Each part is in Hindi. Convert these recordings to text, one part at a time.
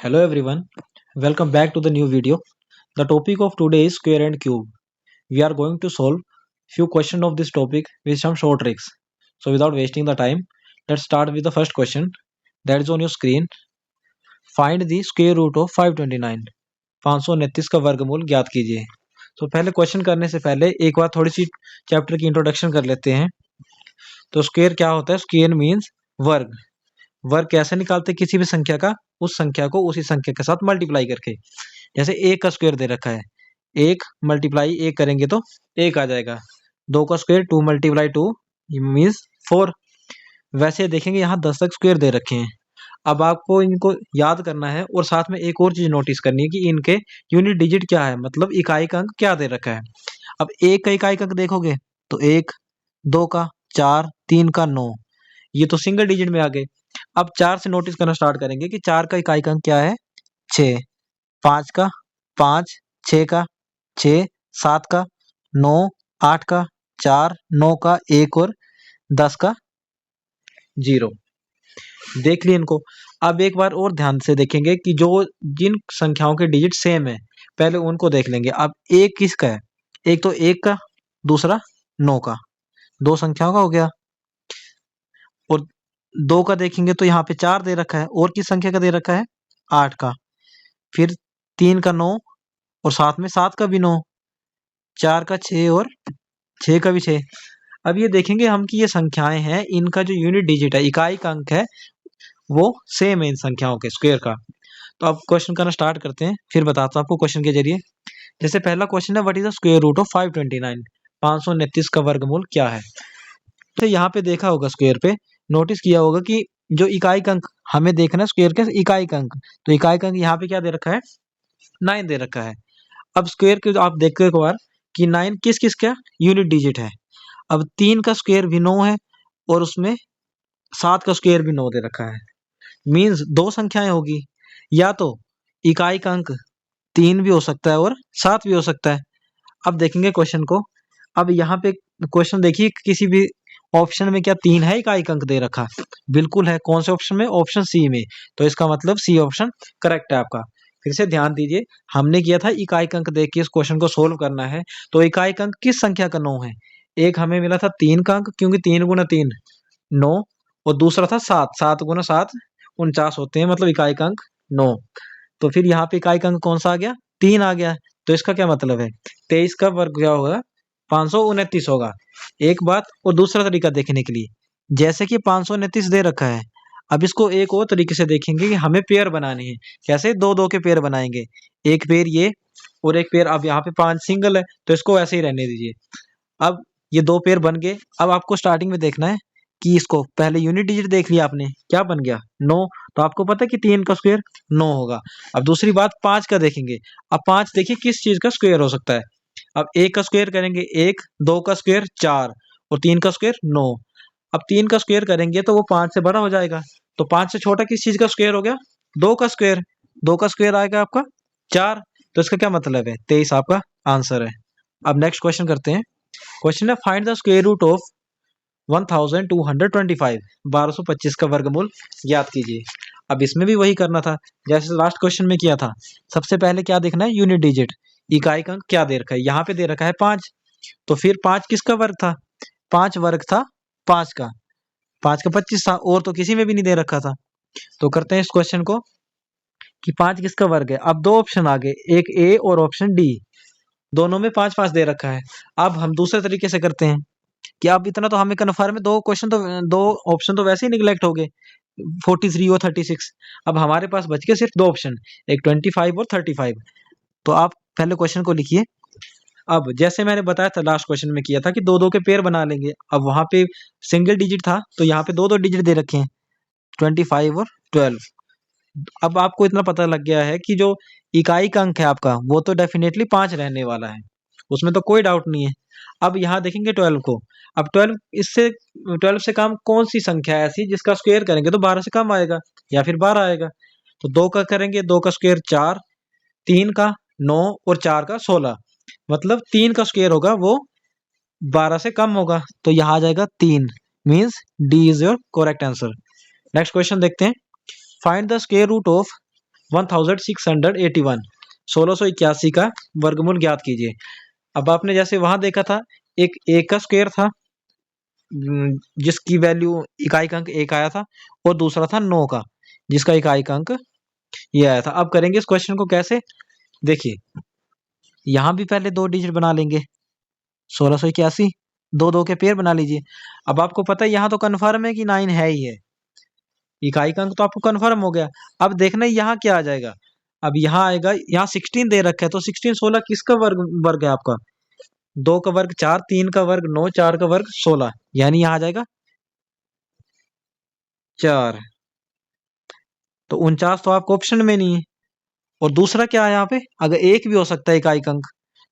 Hello everyone, welcome back to the new video. The topic of today is square and cube. We are going to solve few questions of this topic with some short tricks. So without wasting the time, let's start with the first question that is on your screen. Find the square root of 529. 529 का वर्गमूल ज्ञात कीजिए. तो पहले क्वेश्चन करने से पहले एक बार थोड़ी सी चैप्टर की इंट्रोडक्शन कर लेते हैं. तो स्क्वायर क्या होता है? स्क्वायर मीन्स वर्ग. वर्ग कैसे निकालते हैं किसी भी संख्या का? उस संख्या को उसी संख्या के साथ मल्टीप्लाई करके. जैसे एक का स्क्वायर दे रखा है, एक मल्टीप्लाई एक करेंगे तो एक आ जाएगा. दो का स्क्वायर 2 मल्टीप्लाई 2 मीन्स 4. वैसे देखेंगे यहाँ 10 तक स्क्वायर दे रखे हैं. अब आपको इनको याद करना है और साथ में एक और चीज नोटिस करनी है कि इनके यूनिट डिजिट क्या है, मतलब इकाई का अंक क्या दे रखा है. अब एक का इकाई का अंक देखोगे तो एक, दो का 4, 3 का 9, ये तो सिंगल डिजिट में आ गए. अब 4 से नोटिस करना स्टार्ट करेंगे कि 4 का इकाई का अंक क्या है? 6, 5 का 5, 6 का 6, 7 का 9, 8 का 4, 9 का 1 और 10 का 0. देख लिए इनको. अब एक बार और ध्यान से देखेंगे कि जो जिन संख्याओं के डिजिट सेम है पहले उनको देख लेंगे. अब एक किसका है? एक तो एक का, दूसरा 9 का. दो संख्याओं का हो गया. और दो का देखेंगे तो यहाँ पे 4 दे रखा है और किस संख्या का दे रखा है? 8 का. फिर 3 का 9 और साथ में 7 का भी 9, 4 का 6 और 6 का भी 6. अब ये देखेंगे हम कि ये संख्याएं हैं, इनका जो यूनिट डिजिट है, इकाई का अंक है, वो सेम है इन संख्याओं के स्क्वायर का. तो अब क्वेश्चन करना स्टार्ट करते हैं, फिर बताता हूँ आपको क्वेश्चन के जरिए. जैसे पहला क्वेश्चन है, what is the square root of 529? 529 का वर्गमूल क्या है? तो यहाँ पे देखा होगा, स्क्वायर पे नोटिस किया होगा कि जो इकाई का अंक हमें देखना है स्क्वायर के इकाई का अंक, तो इकाई का अंक यहाँ पे क्या दे रखा है? 9 दे रखा है. अब स्क्वायर के आप देखो एक बार कि 9 किस किस का यूनिट डिजिट है. अब 3 का स्क्वायर भी 9 है और उसमें 7 का स्क्वायर भी 9 दे रखा है. मीन्स दो संख्याएं होगी, या तो इकाई का अंक 3 भी हो सकता है और 7 भी हो सकता है. अब देखेंगे क्वेश्चन को. अब यहाँ पे क्वेश्चन देखिए, किसी भी ऑप्शन में क्या 3 है इकाई का अंक दे रखा? बिल्कुल है. कौन से ऑप्शन में? ऑप्शन सी में. तो इसका मतलब सी ऑप्शन करेक्ट है आपका. फिर से ध्यान दीजिए, हमने किया था इकाई का अंक देख के इस क्वेश्चन को सोल्व करना है. तो इकाई का अंक किस संख्या का 9 है? एक हमें मिला था 3 का अंक, क्योंकि 3 गुना 3 9, और दूसरा था 7, 7 गुना 7 49 होते हैं, मतलब इकाई का अंक 9. तो फिर यहाँ पे इकाई का अंक कौन सा आ गया? 3 आ गया. तो इसका क्या मतलब है? 23 का वर्ग क्या होगा? 529 होगा. एक बात. और दूसरा तरीका देखने के लिए, जैसे कि 529 दे रखा है, अब इसको एक और तरीके से देखेंगे कि हमें पेयर बनाने हैं. कैसे? दो दो के पेयर बनाएंगे. एक पेयर ये और एक पेयर. अब यहाँ पे 5 सिंगल है तो इसको ऐसे ही रहने दीजिए. अब ये दो पेयर बन गए. अब आपको स्टार्टिंग में देखना है कि इसको पहले यूनिट डिजिट देख लिया आपने, क्या बन गया? 9. तो आपको पता है कि 3 का स्क्वायर 9 होगा. अब दूसरी बात 5 का देखेंगे. अब 5 देखिए किस चीज का स्क्वायर हो सकता है. अब एक का स्क्वायर करेंगे 1, दो का स्क्वायर 4 और 3 का स्क्वायर 9. अब 3 का स्क्वायर करेंगे तो वो 5 से बड़ा हो जाएगा. तो 5 से छोटा किस चीज का स्क्वायर हो गया? 2 का स्क्वायर. 2 का स्क्वायर आएगा आपका 4. तो इसका क्या मतलब है? 23 आपका आंसर है. अब नेक्स्ट क्वेश्चन करते हैं. क्वेश्चन है, find the square root of 1225. 1225 का वर्गमूल ज्ञात कीजिए. अब इसमें भी वही करना था जैसे लास्ट क्वेश्चन में किया था. सबसे पहले क्या देखना है? Unit digit. इकाई का अंक क्या दे रखा है? यहाँ पे दे रखा है 5. तो फिर 5 किसका वर्ग था? 5 वर्ग था 5 का. 5 का 25 था, और तो किसी में भी नहीं दे रखा था. तो करते हैं इस क्वेश्चन को कि 5 किसका वर्ग है. अब दो ऑप्शन आ गए, एक ए और ऑप्शन डी. दोनों में 5 5 दे रखा है. अब हम दूसरे तरीके से करते हैं कि अब इतना तो हमें कन्फर्म है, दो क्वेश्चन तो, दो ऑप्शन तो वैसे ही निगलेक्ट हो गए, 43 और 36. अब हमारे पास बच गए सिर्फ दो ऑप्शन, एक 25 और 35. तो आप पहले क्वेश्चन को लिखिए. अब जैसे मैंने बताया था लास्ट क्वेश्चन में किया था कि दो दो के पेयर बना लेंगे. अब वहां पे सिंगल डिजिट था तो यहाँ पे दो दो डिजिट दे रखे हैं, 25 और 12. अब आपको इतना पता लग गया है कि जो इकाई का अंक है आपका वो तो डेफिनेटली 5 रहने वाला है, उसमें तो कोई डाउट नहीं है. अब यहाँ देखेंगे 12 को. अब 12 से कम कौन सी संख्या है ऐसी जिसका स्क्वायर करेंगे तो 12 से कम आएगा या फिर 12 आएगा. तो दो का करेंगे, दो का स्क्वायर 4, 3 का 9 और 4 का 16. मतलब 3 का स्क्वायर होगा वो 12 से कम होगा. तो यहाँ आ जाएगा 3. Means D is your correct answer. Next question देखते हैं. Find the square root of 1681, 1681 का वर्गमूल ज्ञात कीजिए। अब आपने जैसे वहां देखा था, एक का स्क्वायर था जिसकी वैल्यू इकाई अंक 1 आया था, और दूसरा था 9 का जिसका इकाई अंक ये आया था। अब करेंगे इस क्वेश्चन को कैसे, देखिए यहां भी पहले 2 डिजिट बना लेंगे, 1681, 2 के पेयर बना लीजिए। अब आपको पता है यहाँ तो कन्फर्म है कि 9 है ही है, इकाई का अंक तो आपको कन्फर्म हो गया। अब देखना यहाँ क्या आ जाएगा, अब यहाँ आएगा, यहाँ 16 दे रखा है, तो 16 16 किसका वर्ग है आपका, 2 का वर्ग 4, 3 का वर्ग 9, 4 का वर्ग 16, यानी यहाँ आ जाएगा 4। तो 49 तो आपको ऑप्शन में नहीं है। और दूसरा क्या है यहाँ पे, अगर एक भी हो सकता है इकाई अंक,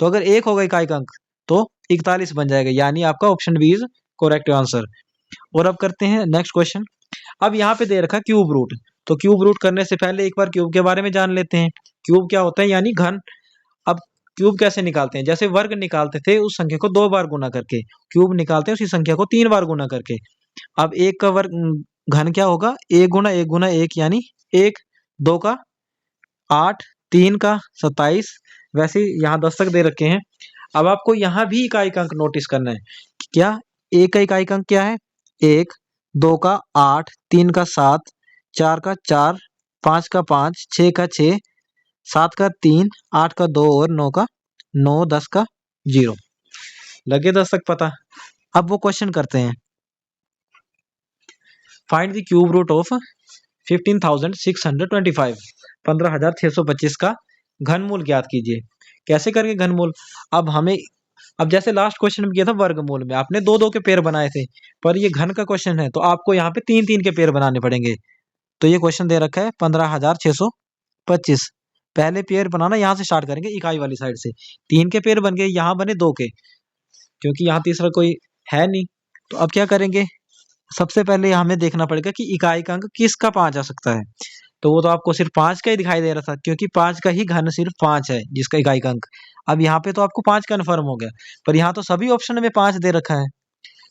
तो अगर एक होगा इकाई अंक तो 41 बन जाएगा, यानी आपका option B is correct answer. और अब करते हैं नेक्स्ट क्वेश्चन। अब यहाँ पे दे रखा क्यूब रूट, तो क्यूब रूट करने से पहले एक बार क्यूब के बारे में जान लेते हैं। क्यूब क्या होता है, यानी घन। अब क्यूब कैसे निकालते हैं, जैसे वर्ग निकालते थे उस संख्या को 2 बार गुना करके, क्यूब निकालते हैं उसी संख्या को 3 बार गुना करके। अब एक का वर्ग घन क्या होगा, 1 गुना 1 गुना 1 यानी 1, 2 का 8, 3 का 27, वैसे यहाँ 10 तक दे रखे हैं। अब आपको यहाँ भी इकाई अंक नोटिस करना है, क्या एक का इकाई अंक क्या है, 1, 2 का 8, 3 का 7, 4 का 4, 5 का 5, 6 का 6, 7 का 3, 8 का 2 और 9 का 9, 10 का 0। लगे 10 तक पता। अब वो क्वेश्चन करते हैं, find the cube root of 15,625, 15,625 का घनमूल ज्ञात कीजिए। कैसे करेंगे घनमूल, अब हमें, अब जैसे लास्ट क्वेश्चन में किया था वर्गमूल में आपने 2 के पेयर बनाए थे, पर ये घन का क्वेश्चन है तो आपको यहाँ पे 3 के पेयर बनाने पड़ेंगे। तो ये क्वेश्चन दे रखा है 15,625, पहले पेयर बनाना यहाँ से स्टार्ट करेंगे, इकाई वाली साइड से। 3 के पेयर बन गए, यहाँ बने 2 के, क्योंकि यहाँ तीसरा कोई है नहीं। तो अब क्या करेंगे, सबसे पहले हमें देखना पड़ेगा कि इकाई का अंक किसका 5 आ सकता है। तो वो तो आपको सिर्फ 5 का ही दिखाई दे रहा था, क्योंकि 5 का ही घन सिर्फ 5 है जिसका इकाई का अंक। अब यहाँ पे तो आपको 5 कन्फर्म हो गया, पर यहाँ तो सभी ऑप्शन में 5 दे रखा है,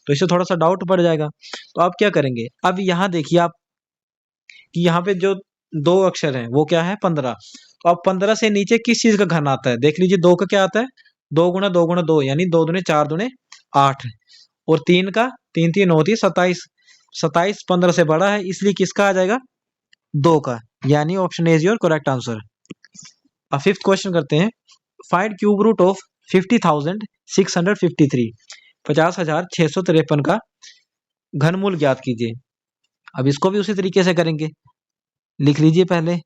तो इससे थोड़ा सा डाउट पड़ जाएगा। तो आप क्या करेंगे, अब यहाँ देखिए आप कि यहाँ पे जो 2 अक्षर हैं वो क्या है, 15। तो अब 15 से नीचे किस चीज का घन आता है, देख लीजिए। 2 का क्या आता है, 2 गुना 2 गुना 2 यानी 2 दूने 4 दूने 8, और 3 का 3 3 होती है 27, 27 15 से बड़ा है, इसलिए किसका आ जाएगा, 2 का, यानी option A is your correct answer. अब फिफ्थ क्वेश्चन करते हैं, फाइंड क्यूब रूट ऑफ 50,653, 50,653 का घनमूल ज्ञात कीजिए। अब इसको भी उसी तरीके से करेंगे, लिख लीजिए पहले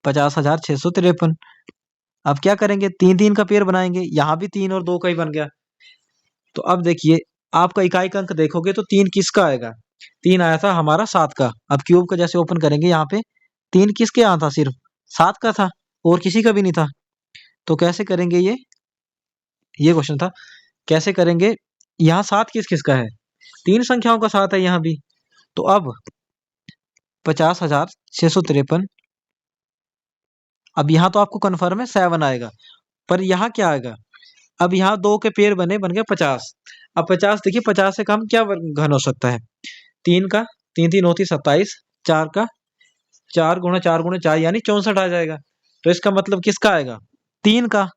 50,653। अब क्या करेंगे, 3 का पेयर बनाएंगे, यहाँ भी 3 और 2 का ही बन गया। तो अब देखिए आपका इकाई का अंक देखोगे तो 3 किसका आएगा, 3 आया था हमारा 7 का। अब क्यूब का जैसे ओपन करेंगे, यहाँ पे 3 किसके यहाँ था, सिर्फ 7 का था और किसी का भी नहीं था। तो कैसे करेंगे, ये क्वेश्चन था, कैसे करेंगे, यहाँ 7 किस किस का है, 3 संख्याओं का 7 है यहाँ भी। तो अब 50,653, अब यहाँ तो आपको कन्फर्म है 7 आएगा, पर यहाँ क्या आएगा, अब यहाँ 2 के पेयर बन गया 50। अब 50 देखिए, 50 से कम क्या घन हो सकता है, 3 का 3 3 होती 27, 4 का 4 गुणा 4 गुणा 4 यानी 64 आ जाएगा। तो इसका मतलब किसका आएगा, 3 का।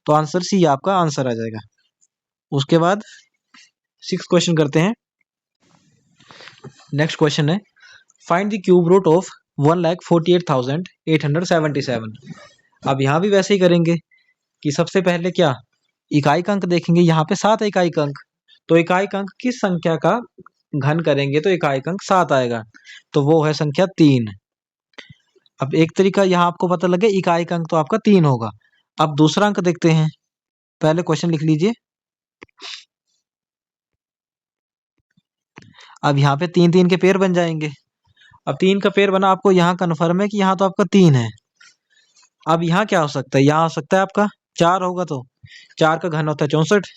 तो आंसर सी आपका आंसर आ जाएगा। उसके बाद 6 क्वेश्चन करते हैं। नेक्स्ट क्वेश्चन है, find the cube root of 1,48,877। अब यहाँ भी वैसे ही करेंगे कि सबसे पहले क्या, इकाई का अंक देखेंगे, यहाँ पे 7 है इकाई का अंक, तो इकाई का अंक किस संख्या का घन करेंगे तो इकाई का अंक 7 आएगा, तो वो है संख्या 3। अब एक तरीका यहाँ आपको पता लगे, इकाई का अंक तो आपका 3 होगा। अब दूसरा अंक देखते हैं, पहले क्वेश्चन लिख लीजिए। अब यहाँ पे 3 के पेयर बन जाएंगे। अब 3 का पेयर बना, आपको यहाँ कन्फर्म है कि यहाँ तो आपका 3 है। अब यहाँ क्या हो सकता है, यहाँ हो सकता है आपका 4 होगा, तो 4 का घन होता है 64,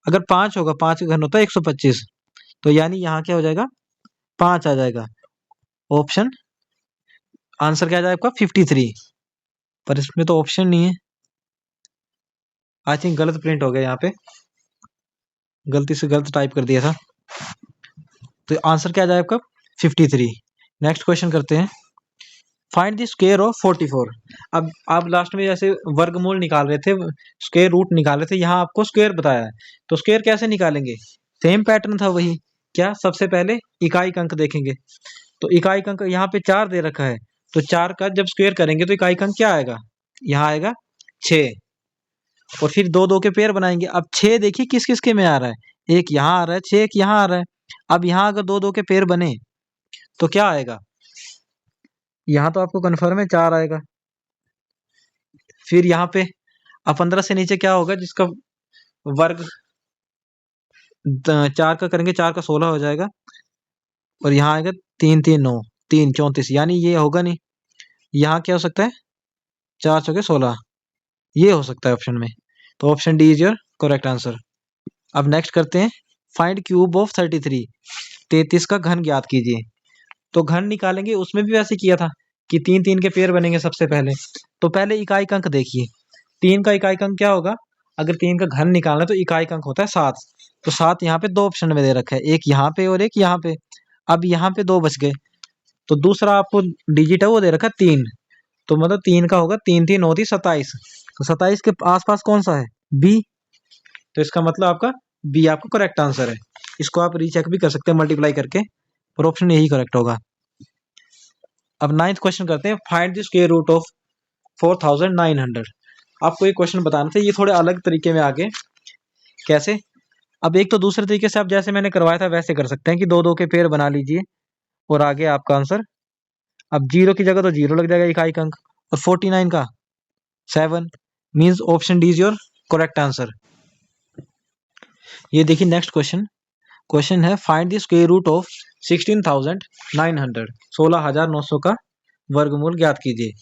अगर 5 होगा, 5 का घन होता है 125, तो यानी यहाँ क्या हो जाएगा, 5 आ जाएगा। ऑप्शन आंसर क्या आ जाएगा आपका 53, पर इसमें तो ऑप्शन नहीं है, आई थिंक गलत प्रिंट हो गया, यहाँ पे गलती से गलत टाइप कर दिया था। तो आंसर क्या आ जाएगा आपका 53। नेक्स्ट क्वेश्चन करते हैं, फाइंड द स्क्वायर ऑफ 44। अब आप लास्ट में जैसे वर्गमूल निकाल रहे थे, स्क्वायर रूट निकाल रहे थे, यहाँ आपको स्क्वायर बताया है, तो स्क्वायर कैसे निकालेंगे? सेम पैटर्न था वही। क्या? सबसे पहले इकाई अंक देखेंगे, तो इकाई अंक यहाँ पे 4 दे रखा है, तो 4 का जब स्क्वायर करेंगे तो इकाई अंक क्या आएगा? यहाँ आएगा 6। और फिर दो दो के पेयर बनाएंगे। अब 6 देखिए किस किस के में आ रहा है, एक यहाँ आ रहा है 6, एक यहाँ आ रहा है। अब यहाँ अगर दो दो के पेयर बने तो क्या आएगा? यहाँ तो आपको कन्फर्म है 4 आएगा। फिर यहाँ पे अब 15 से नीचे क्या होगा जिसका वर्ग 4 का करेंगे, 4 का 16 हो जाएगा। और यहाँ आएगा 3 3 9 3 34, यानी ये होगा नहीं। यहाँ क्या हो सकता है? 4 चौके 16, ये हो सकता है ऑप्शन में। तो option D is your correct answer. अब नेक्स्ट करते हैं, फाइंड क्यूब ऑफ 33। 33 का घन ज्ञात कीजिए। तो घन निकालेंगे, उसमें भी वैसे किया था कि 3 3 के पेयर बनेंगे सबसे पहले। तो पहले इकाई अंक देखिए, 3 का इकाई अंक क्या होगा? अगर 3 का घन निकालना है तो इकाई अंक होता है 7। तो 7 यहाँ पे दो ऑप्शन में दे रखा है, एक यहाँ पे और एक यहाँ पे। अब यहाँ पे 2 बच गए, तो दूसरा आपको डिजिट है वो दे रखा है 3। तो मतलब 3 का होगा 3 3 9 थी 27। तो 27 के आसपास कौन सा है? बी। तो इसका मतलब आपका बी आपका करेक्ट आंसर है। इसको आप रीचेक भी कर सकते हैं मल्टीप्लाई करके, पर ऑप्शन यही करेक्ट होगा। अब 9th क्वेश्चन करते हैं, find the square root of 4900। आपको ये क्वेश्चन बताना था, ये थोड़े अलग तरीके में आगे। कैसे? अब एक तो दूसरे तरीके से आप जैसे मैंने करवाया था वैसे कर सकते हैं कि दो दो के पेयर बना लीजिए और आगे आपका आंसर। अब 0 की जगह तो 0 लग जाएगा इकाई अंक, और 49 का 7, means option D is your correct answer. ये देखिए नेक्स्ट क्वेश्चन। क्वेश्चन है, find the square root of 16,900। 16,900 का वर्गमूल ज्ञात कीजिए।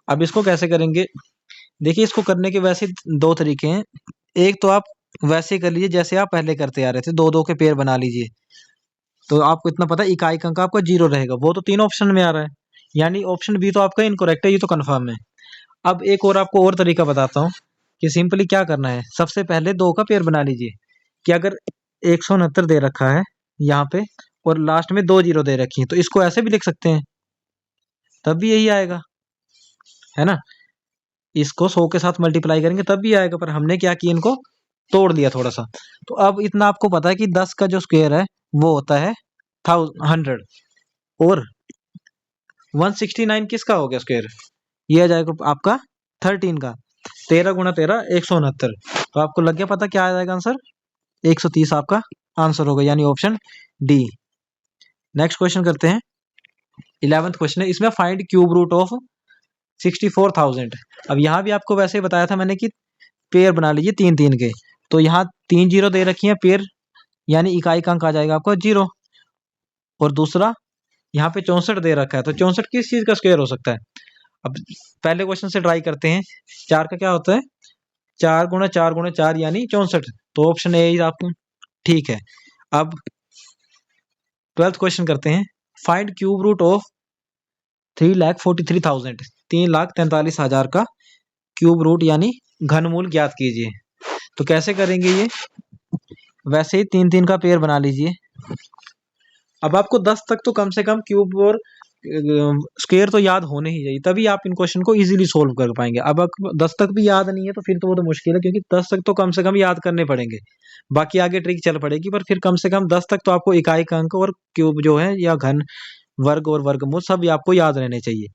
अब इसको कैसे करेंगे? देखिए इसको करने के वैसे दो तरीके हैं। एक तो आप वैसे कर लीजिए जैसे आप पहले करते आ रहे थे, दो दो के पेयर बना लीजिए। तो आपको इतना पता है इकाई अंक आपका 0 रहेगा, वो तो 3 ऑप्शन में आ रहा है, यानी ऑप्शन बी तो आपका इनकरेक्ट है, ये तो कंफर्म है। अब एक और आपको और तरीका बताता हूँ कि सिंपली क्या करना है। सबसे पहले 2 का पेयर बना लीजिए कि अगर 169 दे रखा है यहाँ पे और लास्ट में 2 जीरो दे रखी है, तो इसको ऐसे भी लिख सकते हैं, तब भी यही आएगा, है ना। इसको 100 के साथ मल्टीप्लाई करेंगे तब भी आएगा, पर हमने क्या किया, इनको तोड़ दिया थोड़ा सा। तो अब इतना आपको पता है कि 10 का जो स्क्वायर है वो होता है 100, और 169 किसका हो गया स्क्वायर? ये आ जाएगा आपका 13 का। 13 गुणा 13 169। तो आपको लग गया पता क्या आ जाएगा आंसर? 130 आपका आंसर होगा, यानी ऑप्शन डी। नेक्स्ट क्वेश्चन करते हैं, 11th क्वेश्चन है, इसमें फाइंड क्यूब रूट ऑफ 64,000। अब यहाँ भी आपको वैसे ही बताया था मैंने कि पेयर बना लीजिए 3 3 के। तो यहाँ 3 जीरो दे रखी है पेयर, यानी इकाई का अंक आ जाएगा आपका 0। और दूसरा यहाँ पे 64 दे रखा है, तो 64 किस चीज का स्क्वायर हो सकता है? अब पहले क्वेश्चन से ट्राई करते हैं। 4 का क्या होता है? 4 गुणा 4 गुणा 4 यानी 64। तो ऑप्शन ए आपको ठीक है। अब 12th क्वेश्चन करते हैं, फाइंड क्यूब रूट ऑफ 3,43,000। 3,43,000 का क्यूब रूट यानी घनमूल ज्ञात कीजिए। तो कैसे करेंगे ये? वैसे ही 3 3 का पेयर बना लीजिए। अब आपको 10 तक तो कम से कम क्यूब और स्क्वायर तो याद होने ही चाहिए, तभी आप इन क्वेश्चन को इजीली सोल्व कर पाएंगे। अब आपको 10 तक भी याद नहीं है तो फिर तो वो तो मुश्किल है, क्योंकि 10 तक तो कम से कम याद करने पड़ेंगे, बाकी आगे ट्रिक चल पड़ेगी। पर फिर कम से कम 10 तक तो आपको इकाई का अंक और क्यूब जो है या घन, वर्ग और वर्गमूल सब आपको याद रहने चाहिए।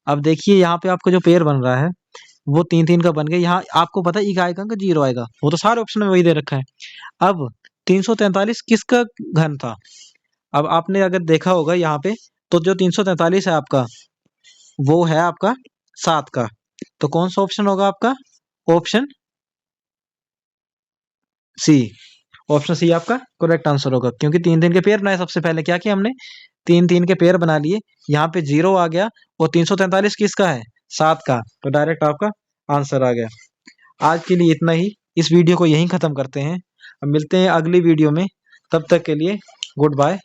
अब देखिए यहाँ पे आपका जो पेयर बन रहा है वो 3 3 का बन गया। यहाँ आपको पता है इकाई का अंक 0 आएगा, वो तो सारे ऑप्शन में वही दे रखा है। अब 343 किसका घन था? अब आपने अगर देखा होगा यहाँ पे, तो जो 343 है आपका, वो है आपका 7 का। तो कौन सा ऑप्शन होगा आपका? Option C. ऑप्शन सी आपका करेक्ट आंसर होगा, क्योंकि 3 3 के पेयर बनाए। सबसे पहले क्या किया हमने? 3 3 के पेयर बना लिए, यहाँ पे 0 आ गया, और 343 किसका है? 7 का। तो डायरेक्ट आपका आंसर आ गया। आज के लिए इतना ही, इस वीडियो को यहीं खत्म करते हैं। अब मिलते हैं अगली वीडियो में, तब तक के लिए गुड बाय।